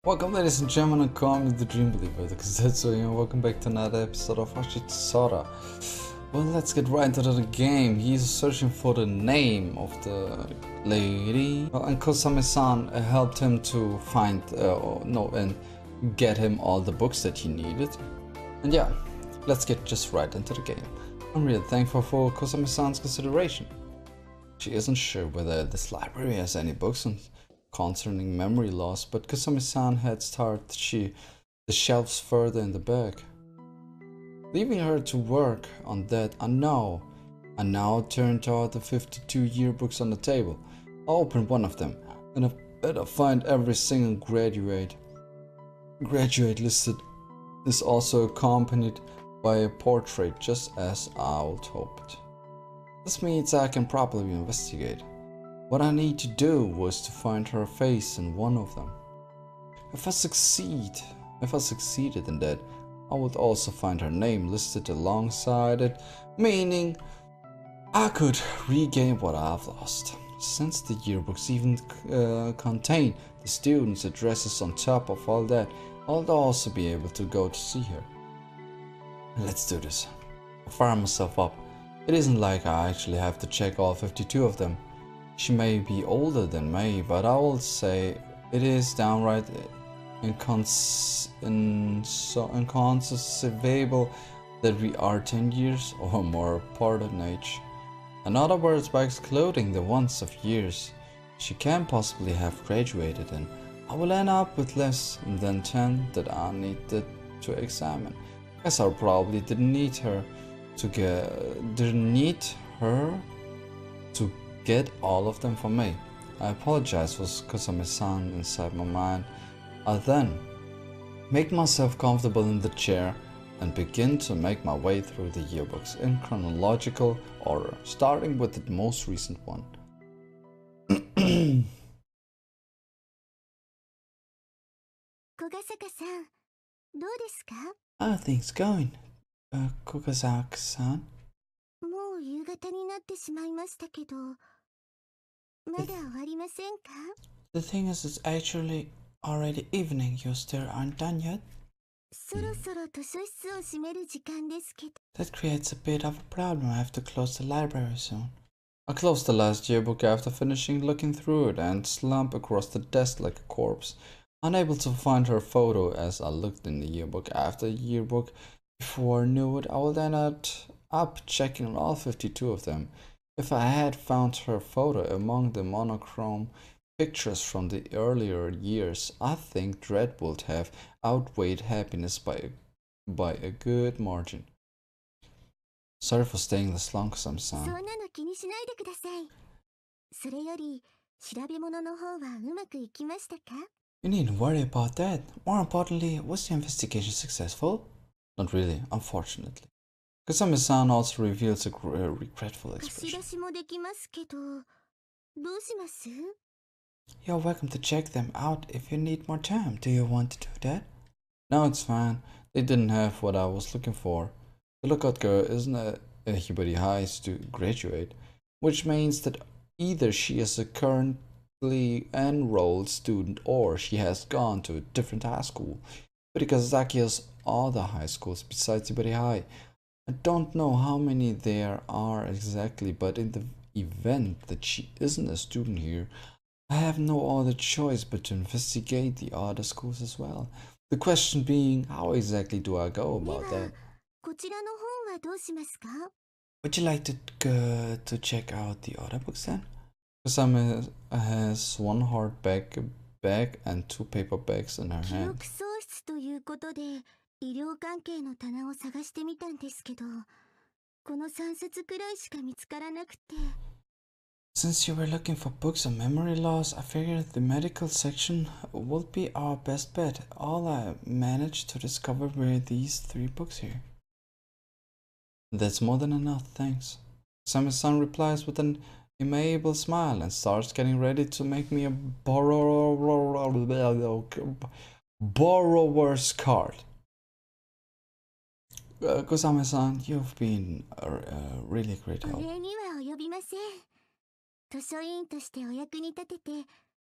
Welcome ladies and gentlemen, and call me the Dream Believer, because that's so here. Welcome back to another episode of Hoshizora. Well, let's get right into the game. He's searching for the name of the lady. And Kosame-san helped him to find, and get him all the books that he needed. And yeah, let's get just right into the game. I'm really thankful for Kosame-san's consideration. She isn't sure whether this library has any books concerning memory loss, but Kosame-san had started the shelves further in the back. Leaving her to work on that, I now turned toward the 52 yearbooks on the table. I opened one of them, and I better find every single graduate. Graduate listed is also accompanied by a portrait, just as I would hoped. This means I can properly investigate. What I need to do was to find her face in one of them. If I succeeded in that, I would also find her name listed alongside it, meaning I could regain what I've lost. Since the yearbooks even contain the students' addresses on top of all that, I'll also be able to go to see her. Let's do this. I fire myself up. It isn't like I actually have to check all 52 of them. She may be older than me, but I will say it is downright inconceivable that we are 10 years or more apart in age. In other words, by excluding the ones of years she can possibly have graduated in, I will end up with less than 10 that I needed to examine. Guess I probably didn't need her to get all of them for me. I apologize for Kosame-san inside my mind. I then make myself comfortable in the chair and begin to make my way through the yearbooks in chronological order, starting with the most recent one. Kogasaka-san, どうですか? How are things going, Kogasaka-san? もう夕方になってしまいましたけど、まだ終わりませんか? The thing is, it's actually already evening. You still aren't done yet? そろそろ図書室を閉める時間ですけど。 That creates a bit of a problem. I have to close the library soon. I closed the last yearbook after finishing looking through it and slumped across the desk like a corpse, unable to find her photo as I looked in the yearbook after yearbook. Before I knew it, I would end up checking all 52 of them. If I had found her photo among the monochrome pictures from the earlier years, I think dread would have outweighed happiness by a good margin. Sorry for staying this long, Kosame-san. そんなの気にしないでください。それより、調べ物の方はうまくいきましたか? You needn't worry about that. More importantly, was the investigation successful? Not really, unfortunately. Kosame-san also reveals a regretful 貸し expression. 出しもできますけど、どうします? You're welcome to check them out if you need more time. Do you want to do that? No, it's fine. They didn't have what I was looking for. The lookout girl isn't a Hibari High graduate, which means that either she is a currently enrolled student or she has gone to a different high school. But Ikazaki has other high schools besides Hibari High. I don't know how many there are exactly, but in the event that she isn't a student here, I have no other choice but to investigate the other schools as well. The question being, how exactly do I go about that? こちらの本はどうしますか? Would you like to check out the other books then? Kosame has one hardback bag and two paper bags in her 記 hand. 憶喪失ということで医療関係の棚を探してみたんですけど、この3冊くらいしか見つからなくて。 Since you were looking for books on memory loss, I figured the medical section would be our best bet. All I managed to discover were these 3 books here. That's more than enough, thanks. Kosame-san replies with an amiable smile and starts getting ready to make me a borrower's card. Kosame-san, you've been a really great help. お礼には及びません。図書委員としてお役に立てて、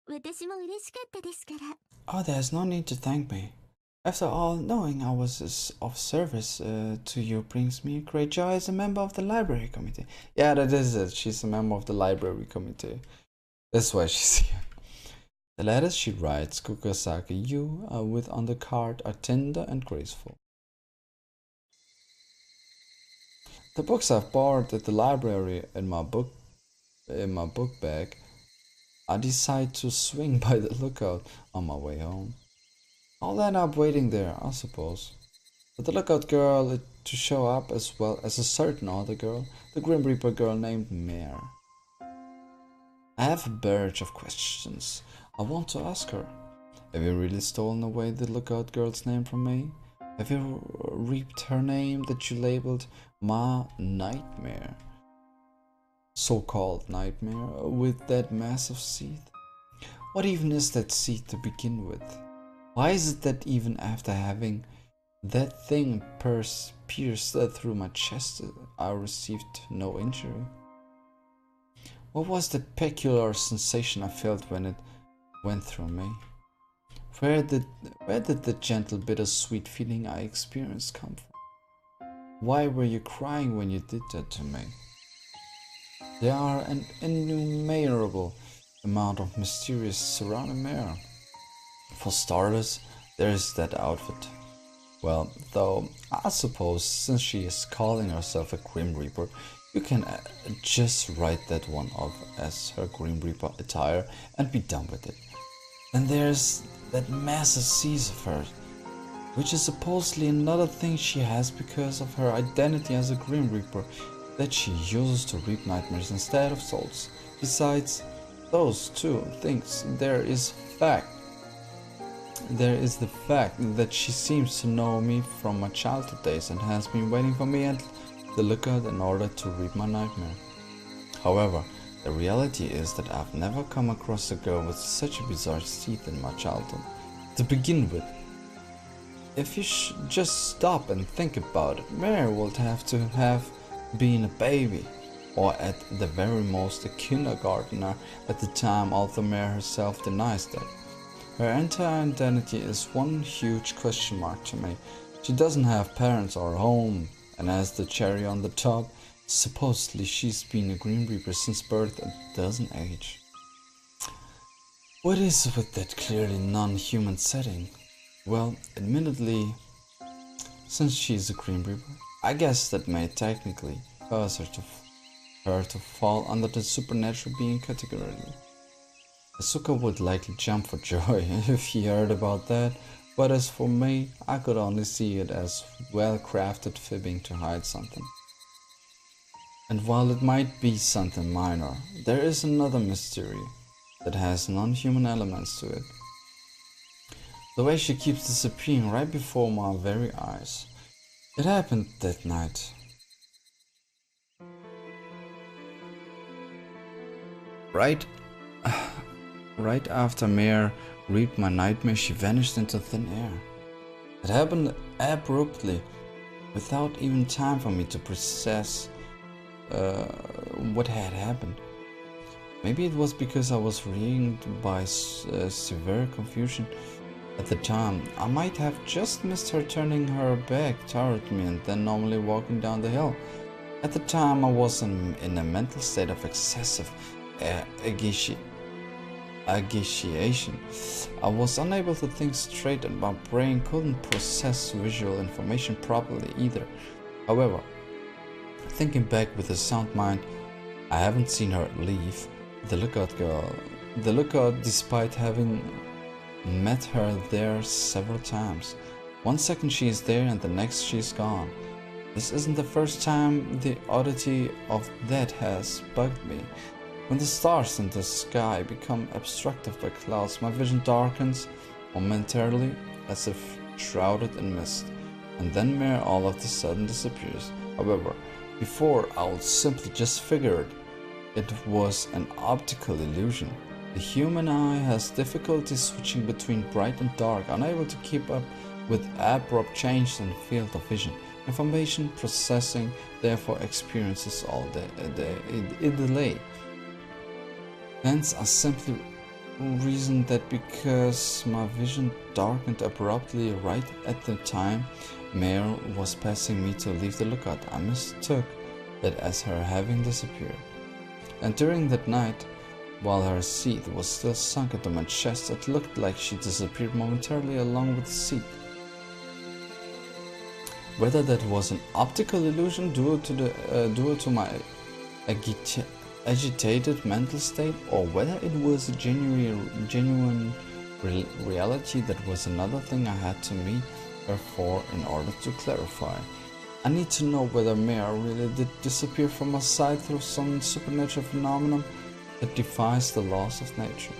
私も嬉しかったですから。Oh, there's no need to thank me. After all, knowing I was of service to you brings me great joy as a member of the library committee. Yeah, that is it. She's a member of the library committee. That's why she's here. The letters she writes, Kukasaki, you with on the card are tender and graceful. The books I've borrowed at the library in my book bag, I decide to swing by the lookout on my way home. I'll end up waiting there, I suppose. For the lookout girl to show up as well as a certain other girl, the Grim Reaper girl named Mare. I have a barrage of questions I want to ask her. Have you really stolen away the lookout girl's name from me? Have you reaped her name that you labeled my nightmare? So-called nightmare with that massive seed? What even is that seed to begin with? Why is it that even after having that thing pierced through my chest, I received no injury? What was the peculiar sensation I felt when it went through me? Where did the gentle bittersweet feeling I experienced come from? Why were you crying when you did that to me? There are an innumerable amount of mysterious surrounding Mare. For starters, there is that outfit. Well, though, I suppose since she is calling herself a Grim Reaper, you can just write that one off as her Grim Reaper attire and be done with it. Then there's that massive seize of hers, which is supposedly another thing she has because of her identity as a Grim Reaper that she uses to reap nightmares instead of souls. Besides those two things, there is the fact that she seems to know me from my childhood days and has been waiting for me at the lookout in order to reap my nightmare. However, the reality is that I've never come across a girl with such a bizarre teeth in my childhood. To begin with, if you just stop and think about it, Mare would have to have been a baby, or at the very most a kindergartner at the time, although Mare herself denies that. Her entire identity is one huge question mark to me. She doesn't have parents or a home, and as the cherry on the top, supposedly she's been a Grim Reaper since birth and doesn't age. What is with that clearly non-human setting? Well, admittedly, since she's a Grim Reaper, I guess that may technically cause her to fall under the supernatural being category. Asuka would likely jump for joy if he heard about that, but as for me, I could only see it as well-crafted fibbing to hide something. And while it might be something minor, there is another mystery that has non-human elements to it. The way she keeps disappearing right before my very eyes. It happened that night. Right after Mare reaped my nightmare, she vanished into thin air. It happened abruptly, without even time for me to process what had happened. Maybe it was because I was ringed by severe confusion at the time. I might have just missed her turning her back toward me and then normally walking down the hill. At the time I was in a mental state of excessive agitation. I was unable to think straight and my brain couldn't process visual information properly either. However, thinking back with a sound mind, I haven't seen her leave the lookout girl. The lookout, despite having met her there several times. One second she is there and the next she's gone. This isn't the first time the oddity of that has bugged me. When the stars in the sky become obstructed by clouds, my vision darkens momentarily as if shrouded in mist, and then Mare all of a sudden disappears. However, before I would simply just figured it was an optical illusion. The human eye has difficulty switching between bright and dark, unable to keep up with abrupt changes in the field of vision. Information processing therefore experiences all day a delay. Hence, I simply reasoned that because my vision darkened abruptly right at the time Mare was passing me to leave the lookout, I mistook it as her having disappeared. And during that night, while her seat was still sunk into my chest, it looked like she disappeared momentarily along with the seat. Whether that was an optical illusion due to my agitated mental state, or whether it was a genuine reality, that was another thing I had to meet her for in order to clarify. I need to know whether Mare really did disappear from my sight through some supernatural phenomenon that defies the laws of nature.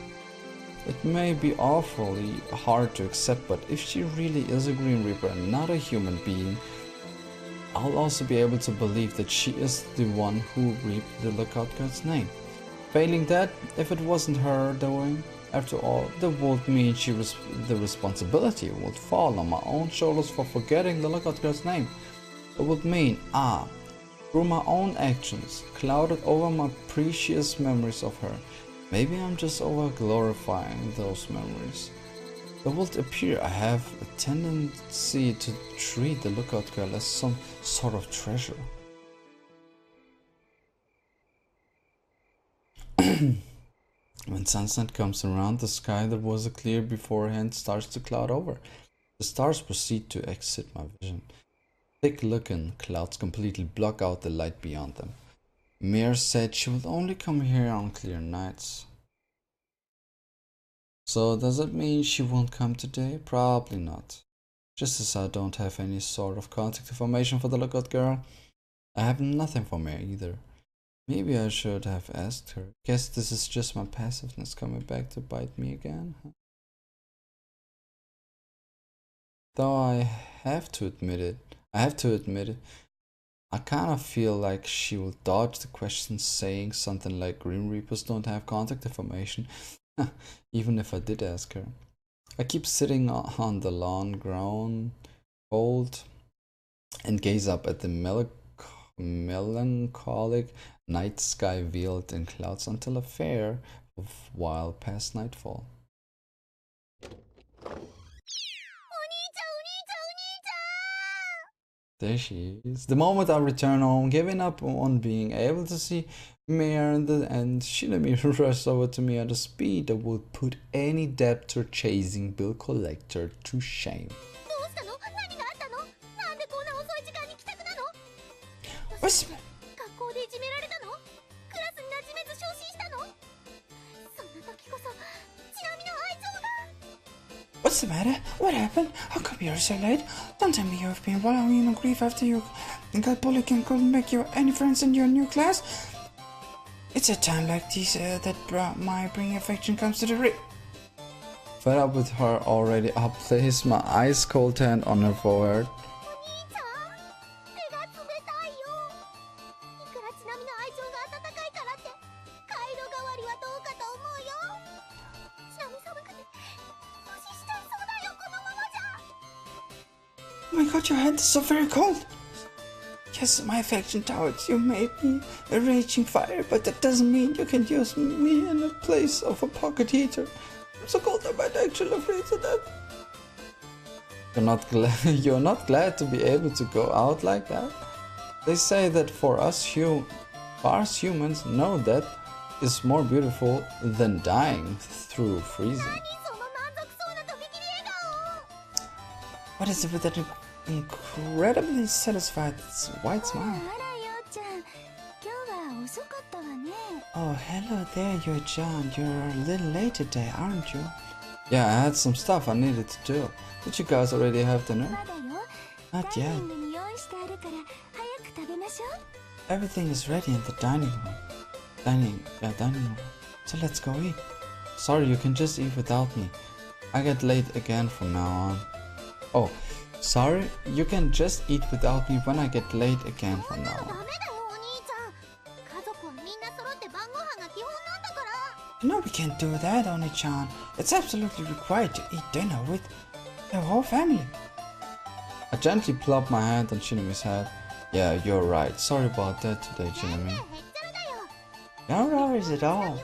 It may be awfully hard to accept, but if she really is a Green Reaper and not a human being, I'll also be able to believe that she is the one who reaped the Lookout Girl's name. Failing that, if it wasn't her doing, after all, that would mean the responsibility would fall on my own shoulders for forgetting the Lookout Girl's name. It would mean, through my own actions, clouded over my precious memories of her. Maybe I'm just over-glorifying those memories. It would appear I have a tendency to treat the Lookout Girl as some sort of treasure. When sunset comes around, the sky that was clear beforehand starts to cloud over. The stars proceed to exit my vision. Thick-looking clouds completely block out the light beyond them. Mare said she would only come here on clear nights. So does it mean she won't come today? Probably not. Just as I don't have any sort of contact information for the Lookout Girl, I have nothing for Mare either. Maybe I should have asked her. Guess this is just my passiveness coming back to bite me again. Though I have to admit it, I kind of feel like she will dodge the question, saying something like Grim Reapers don't have contact information, even if I did ask her. I keep sitting on the lawn, grown cold, and gaze up at the melancholic night sky veiled in clouds until a fair while past nightfall. There she is. The moment I return home, giving up on being able to see Mare and Shinami rush over to me at a speed that would put any debtor chasing bill collector to shame. What's the matter? What happened? How come you're so late? Don't tell me you've been wallowing in grief after you got bullied and couldn't make any friends in your new class. It's a time like this that my bring affection comes to the ring. Fed up with her already, I placed my ice cold hand on her forehead. Oh my god, your hand is so very cold. Yes, my affection towards you may be a raging fire, but that doesn't mean you can use me in the place of a pocket heater. I'm so cold I might actually freeze to death. You're not glad to be able to go out like that? They say that for us humans, no death is more beautiful than dying through freezing. What is it with that incredibly satisfied white smile? Oh, hello there, you're John. You're a little late today, aren't you? Yeah, I had some stuff I needed to do. Did you guys already have dinner? Not yet. Everything is ready in the dining room. Dining room. So let's go eat. Sorry, you can just eat without me. I get late again from now on. Oh, sorry, you can just eat without me when I get late again from now on. No, we can't do that, Oni-chan. It's absolutely required to eat dinner with the whole family. I gently plopped my hand on Shinami's head. Yeah, you're right. Sorry about that today, Shinami. No worries at all.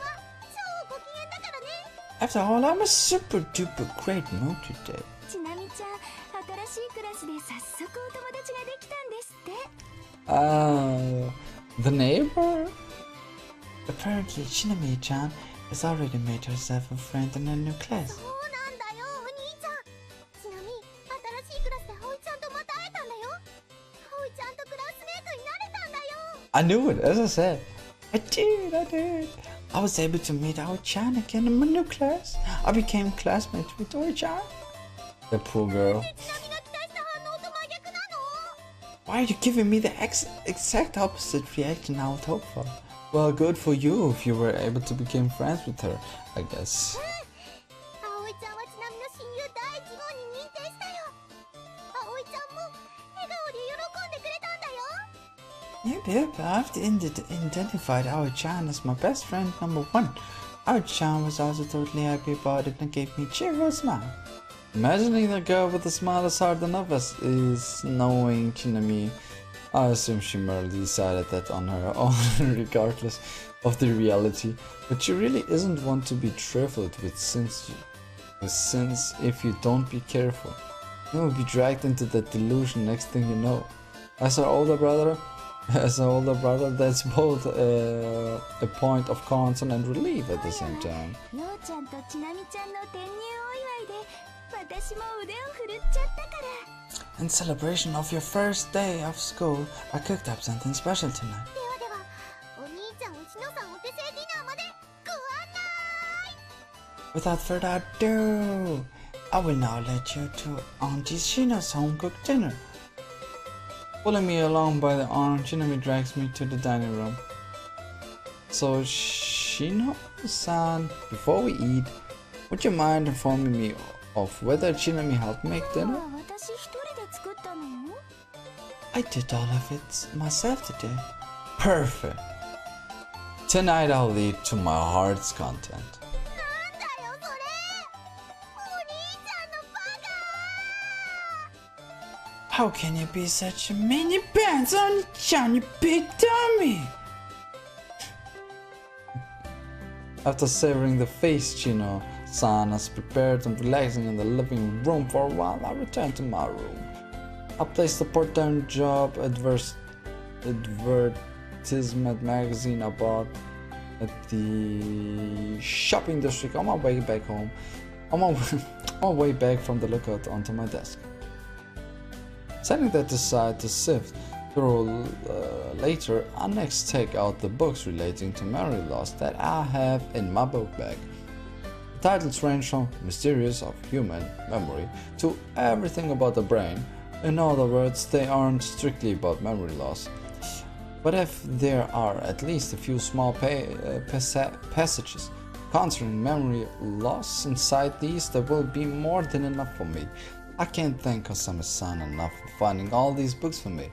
After all, I'm a super duper great mood today. ちなみちゃん、新しいクラスで早速お友達ができたんですって。The neighbor? Apparently, Chinami-chan has already made herself a friend in a new class. そうなんだよ、お兄ちゃん。ちなみに新しいクラスで葵ちゃんとまた会えたんだよ。葵ちゃんとクラスメートになれたんだよ。I knew it, as I said. I did. I was able to meet Aoi-chan again in my new class. I became classmates with Aoi-chan. The poor girl. ちなみが期待した反応と真逆なの？ Why are you giving me the exact opposite reaction I would hope for? Well, good for you if you were able to become friends with her, I guess. 葵ちゃんはちなみの親友第1号に認定したよ。葵ちゃんも笑顔で喜んでくれたんだよ。Yep, I've identified Aoi-chan as my best friend number 1. Aoi-chan was also totally happy about it and gave me a cheerful smile. Imagining the girl with a smile as hard than others is knowing Chinami. I assume she merely decided that on her own, regardless of the reality. But she really isn't one to be trifled with, since if you don't be careful, you will be dragged into that delusion next thing you know. As her older brother, that's both a point of concern and relief at the same time. ようちゃんとちなみちゃんの転入お祝いで私も腕を振るっちゃったから。 In celebration of your first day of school, I cooked up something special tonight. ではでは、お兄ちゃんうちのさんお手製ディナーまでご案内。 Without further ado, I will now let you to Auntie Shina's home-cooked dinner. Pulling me along by the arm, Shinami drags me to the dining room. So, Shino-san, before we eat, would you mind informing me of whether Shinami helped make dinner? 私一人で作ったの？ I did all of it myself today. Perfect. Tonight I'll eat to my heart's content. なんだよそれ。お兄ちゃんのバカ。 How can you be such a mini pants on Johnny Big Dummy? After savoring the feast, Chino-san has prepared and relaxing in the living room for a while, I returned to my room. I placed the part-time job advertisement magazine I bought at the shopping district on my way back home. On my way back from the lookout onto my desk. Setting that aside to sift through later, I next take out the books relating to memory loss that I have in my book bag. The titles range from Mysterious of Human Memory to Everything About the Brain. In other words, they aren't strictly about memory loss. But if there are at least a few small passages concerning memory loss inside these, there will be more than enough for me. I can't thank Kosame-san enough for finding all these books for me.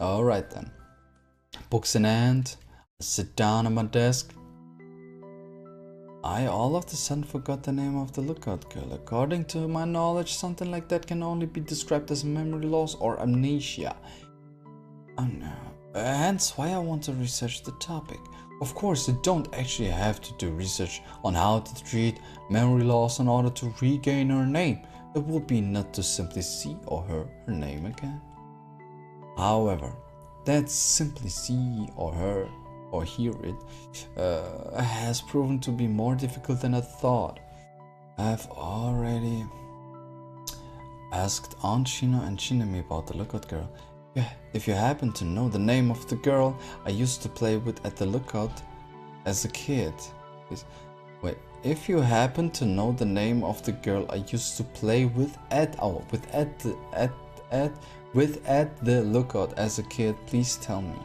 Alright then. Books in hand, I sit down at my desk. I all of a sudden forgot the name of the lookout girl. According to my knowledge, something like that can only be described as memory loss or amnesia. Oh no. Hence why I want to research the topic. Of course, you don't actually have to do research on how to treat memory loss in order to regain her name. It would be enough to simply see or hear her name again. However, that simply see or hear it has proven to be more difficult than I thought. I've already asked Aunt Shino and Shinami about the lookout girl. If you happen to know the name of the girl I used to play with at the lookout as a kid. If you happen to know the name of the girl I used to play with at the lookout as a kid, please tell me.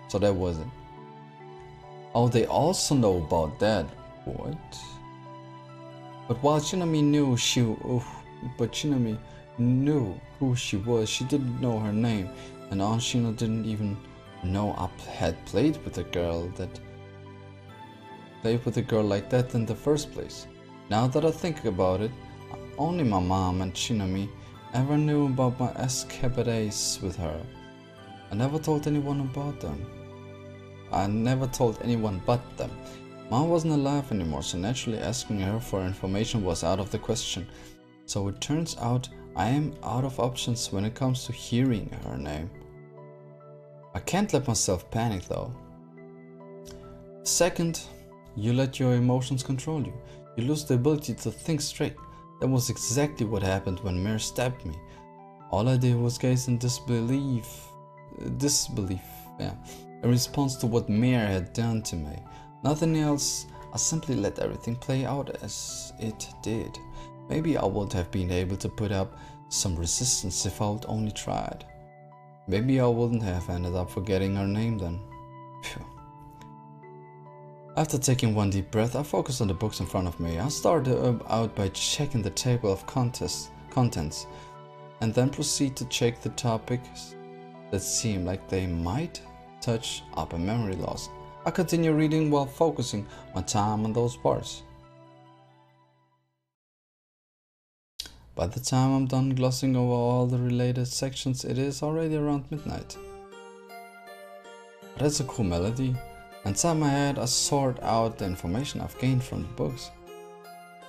So that was it. Oh, they also know about that. What? But while Shinami knew Shinami knew who she was, she didn't know her name, and Aunt Shino didn't even know I had played with a girl like that in the first place. Now that I think about it, only my mom and Shinami ever knew about my escapades with her. I never told anyone about them. I never told anyone but them. Mom wasn't alive anymore, so naturally asking her for information was out of the question. So it turns out I am out of options when it comes to hearing her name. I can't let myself panic though. Second, you let your emotions control you. You lose the ability to think straight. That was exactly what happened when Mare stabbed me. All I did was gaze in disbelief, in response to what Mare had done to me. Nothing else. I simply let everything play out as it did. Maybe I would have been able to put up some resistance if I would only tried. Maybe I wouldn't have ended up forgetting her name then. Phew. After taking one deep breath, I focused on the books in front of me. I started out by checking the table of contents, and then proceed to check the topics that seemed like they might touch up a memory loss. I continue reading while focusing my time on those parts. By the time I'm done glossing over all the related sections, it is already around midnight. That's a cool melody. Inside my head, I sort out the information I've gained from the books.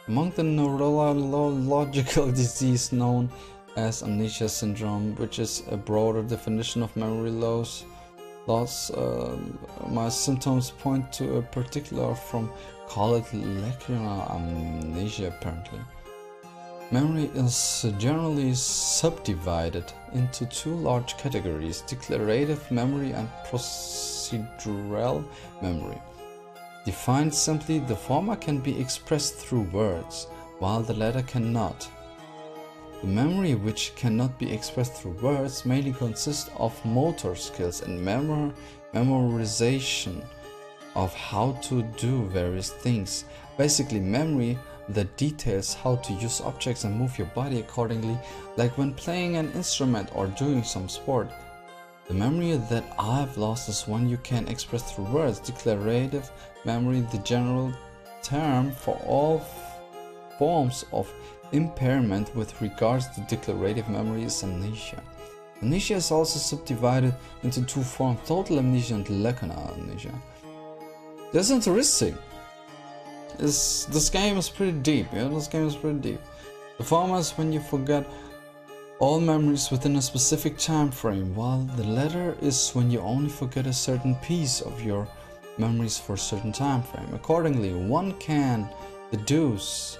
Among the neurological disease known as amnesia syndrome, which is a broader definition of memory loss, my symptoms point to a particular form, call it lacunar amnesia apparently. Memory is generally subdivided into two large categories: declarative memory and procedural memory. Defined simply, the former can be expressed through words, while the latter cannot. The memory which cannot be expressed through words mainly consists of motor skills and memorization of how to do various things. Basically, memory that details how to use objects and move your body accordingly, like when playing an instrument or doing some sport. The memory that I've lost is one you can express through words. Declarative memory, the general term for all forms of impairment with regards to declarative memory, is amnesia. Amnesia is also subdivided into two forms: total amnesia and lacunar amnesia. That's interesting. This game is pretty deep, The former is when you forget all memories within a specific time frame, while the latter is when you only forget a certain piece of your memories for a certain time frame. Accordingly, one can deduce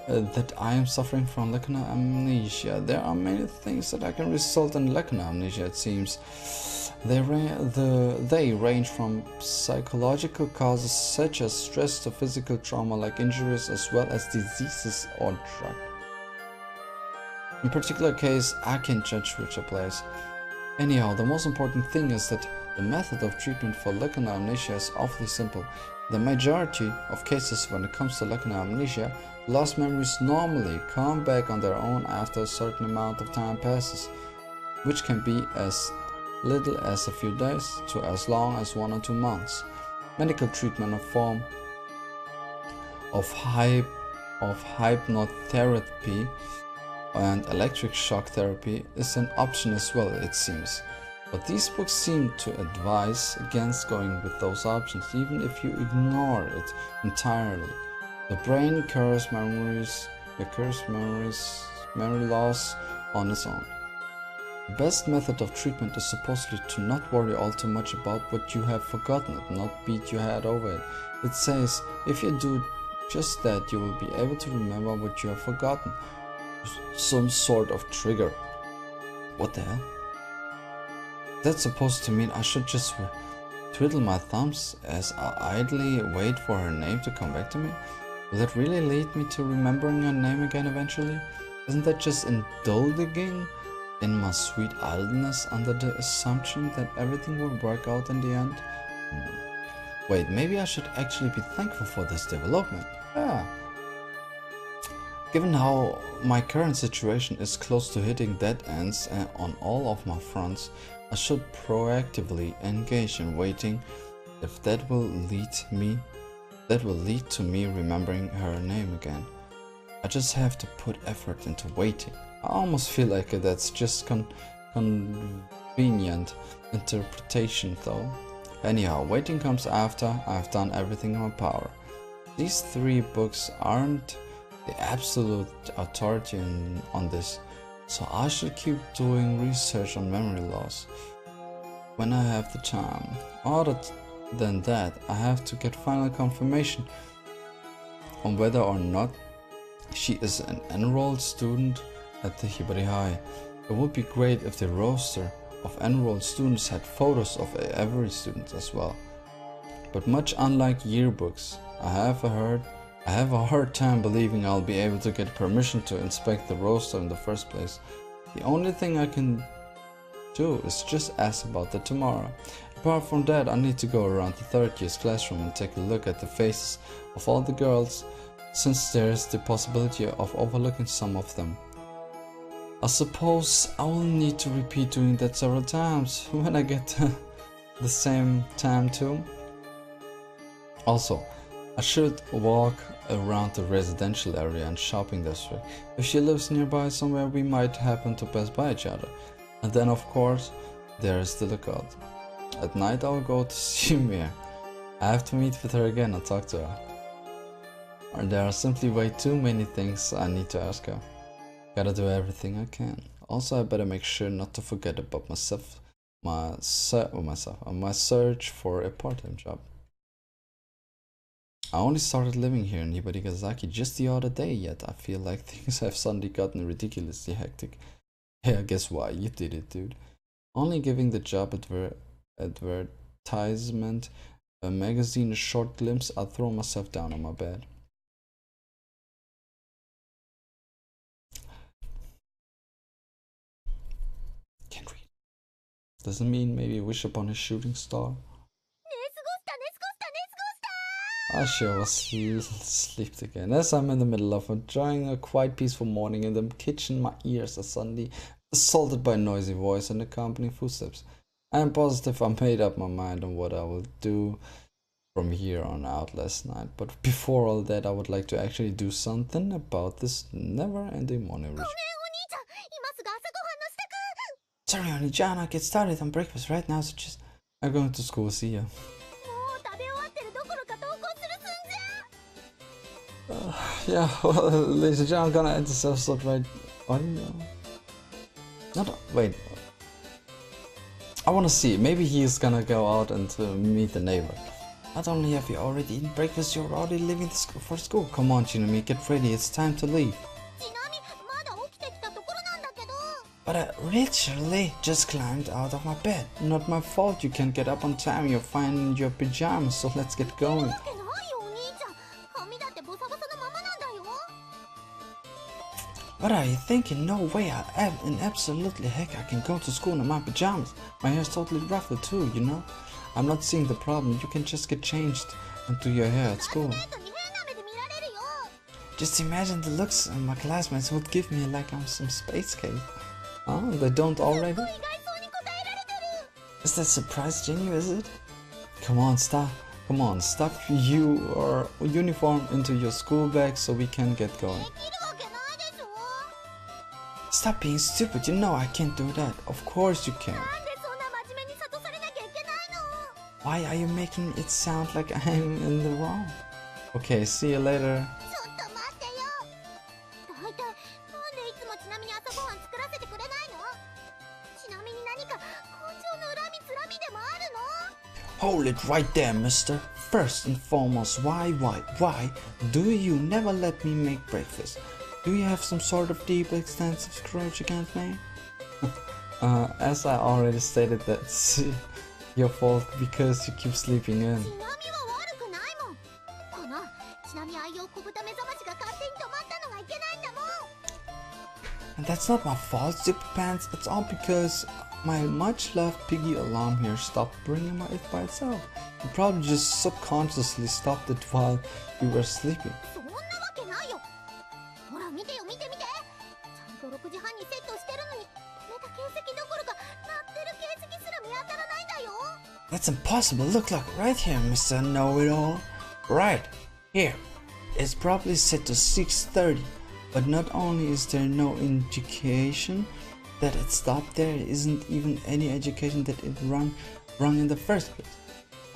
that I am suffering from lacunar amnesia. There are many things that can result in lacunar amnesia, it seems. They range from psychological causes such as stress to physical trauma like injuries, as well as diseases or drug. In particular case, I can't judge which applies. Anyhow, the most important thing is that the method of treatment for lacunar amnesia is awfully simple. The majority of cases when it comes to lacunar amnesia, lost memories normally come back on their own after a certain amount of time passes, which can be as little as a few days to as long as 1 or 2 months. Medical treatment in form of hypnotherapy and electric shock therapy is an option as well, it seems. But these books seem to advise against going with those options, even if you ignore it entirely. The brain cures memory loss on its own. The best method of treatment is supposedly to not worry all too much about what you have forgotten, not beat your head over it. It says, if you do just that, you will be able to remember what you have forgotten. Some sort of trigger. What the hell? That's supposed to mean I should just twiddle my thumbs as I idly wait for her name to come back to me? Will that really lead me to remembering her name again eventually? Isn't that just indulging in my sweet idleness under the assumption that everything will work out in the end? Wait, maybe I should actually be thankful for this development. Yeah. Given how my current situation is close to hitting dead ends on all of my fronts, I should proactively engage in waiting if that will lead to me remembering her name again. I just have to put effort into waiting. I almost feel like that's just convenient interpretation though. Anyhow, waiting comes after I've done everything in my power. These 3 books aren't the absolute authority on this, so I should keep doing research on memory loss when I have the time. Other than that, I have to get final confirmation on whether or not she is an enrolled student at the Hibari High. It would be great if the roster of enrolled students had photos of every student as well. But much unlike yearbooks, I have a hard time believing I'll be able to get permission to inspect the roster in the first place. The only thing I can do is just ask about that tomorrow. Apart from that, I need to go around the 3rd year's classroom and take a look at the faces of all the girls, since there's the possibility of overlooking some of them. I suppose I will need to repeat doing that several times when I get the same time too. Also, I should walk around the residential area and shopping district. If she lives nearby somewhere, we might happen to pass by each other. And then of course, there is the lookout. At night I will go to see Mir. I have to meet with her again and talk to her. Or there are simply way too many things I need to ask her. Gotta do everything I can. Also, I better make sure not to forget about my search for a part-time job. I only started living here in Hibarigasaki just the other day, yet I feel like things have suddenly gotten ridiculously hectic. Yeah, guess why? You did it, dude. Only giving the job advertisement a magazine a short glimpse, I throw myself down on my bed. Can't read. Doesn't mean maybe wish upon a shooting star. I sure was sleeped again. As I'm in the middle of enjoying a quite peaceful morning in the kitchen, my ears are suddenly assaulted by a noisy voice and accompanying footsteps. I am positive I made up my mind on what I will do from here on out last night, but before all that I would like to actually do something about this never-ending morning routine. Sorry, Oni-chan, I'll get started on breakfast right now, so just... I'm going to school, see ya. Yeah, well, ladies and gentlemen, I'm gonna end this episode right... wait. I wanna see, maybe he's gonna go out and meet the neighbor. Not only have you already eaten breakfast, you're already leaving for school. Come on, Shinami, get ready, it's time to leave. But I literally just climbed out of my bed. Not my fault you can't get up on time, you're fine in your pajamas, so let's get going. What are you thinking? No way, in absolutely heck I can go to school in my pajamas. My hair's totally ruffled too, you know? I'm not seeing the problem, you can just get changed and do your hair at school. Just imagine the looks my classmates would give me like I'm some space case. Oh, they don't already? Is that surprise genuine, is it? Come on, stuff your uniform into your school bag so we can get going. Stop being stupid, you know I can't do that. Of course you can. Why are you making it sound like I'm in the wrong? Okay, see you later. Hold it right there, mister. First and foremost, why do you never let me make breakfast? Do you have some sort of deep, extensive grudge against me? As I already stated, that's your fault because you keep sleeping in. And that's not my fault, stupid pants. It's all because my much-loved piggy alarm here stopped ringing it by itself. You probably just subconsciously stopped it while you were sleeping. That's impossible. Look right here, Mr. Know-it-all. Right here. It's probably set to 6:30. But not only is there no indication that it stopped, there isn't even any indication that it rung in the first place.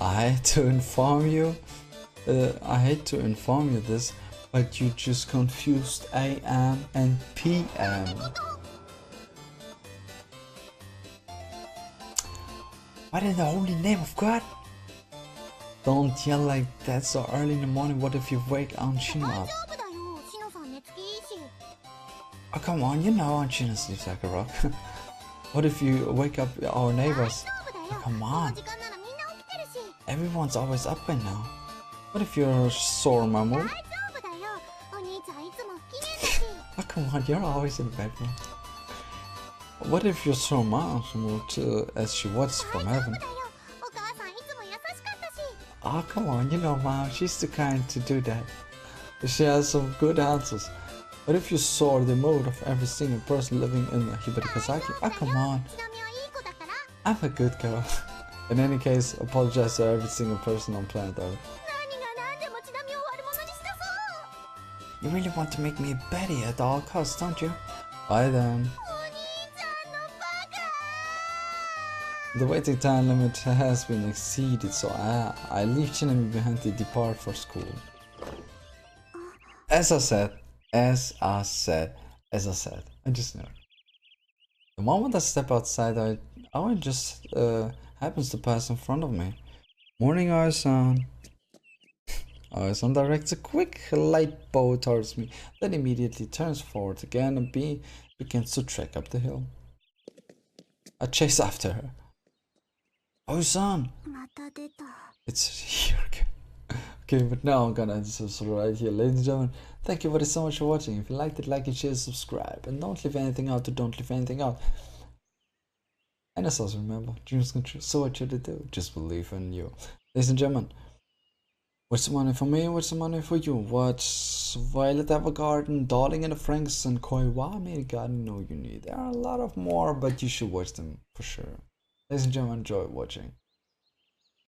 I hate to inform you. I hate to inform you this, but you just confused AM and PM. What in the holy name of God? Don't yell like that so early in the morning. What if you wake Aunt Shino up? Oh come on, you know Aunt Shino sleeps like a rock. What if you wake up our neighbors? Oh, come on. Everyone's always up by now. What if you're sore, Mamu? Oh come on, you're always in the background. What if you're sore, Mamu, too, as she watches from heaven? Oh come on, you know Mom, she's too kind to do that. She has some good answers. What if you saw the mood of every single person living in Hibarikazaki? Oh come on. I'm a good girl. In any case, apologize to every single person on planet Earth. You really want to make me a baddie at all costs, don't you? Bye then. The waiting time limit has been exceeded, so I leave Shinami behind to depart for school. As I said, I just knew it. The moment I step outside, Aoi just happens to pass in front of me. Morning, Aoi-san. Aoi-san directs a quick light bow towards me, then immediately turns forward again and begins to trek up the hill. I chase after her. Aoi-san! It's here again. Okay, but now I'm gonna end this episode right here. Ladies and gentlemen, thank you very so much for watching. If you liked it, like it, share, subscribe. And don't leave anything out, don't leave anything out. And as always, remember, dreams come true, so what should you do? Just believe in you. Ladies and gentlemen, what's the money for me? What's the money for you? What's Violet Evergarden, Darling in the Franks, and Koiwami Garden? No, you need. There are a lot of more, but you should watch them for sure. Ladies and gentlemen, enjoy watching.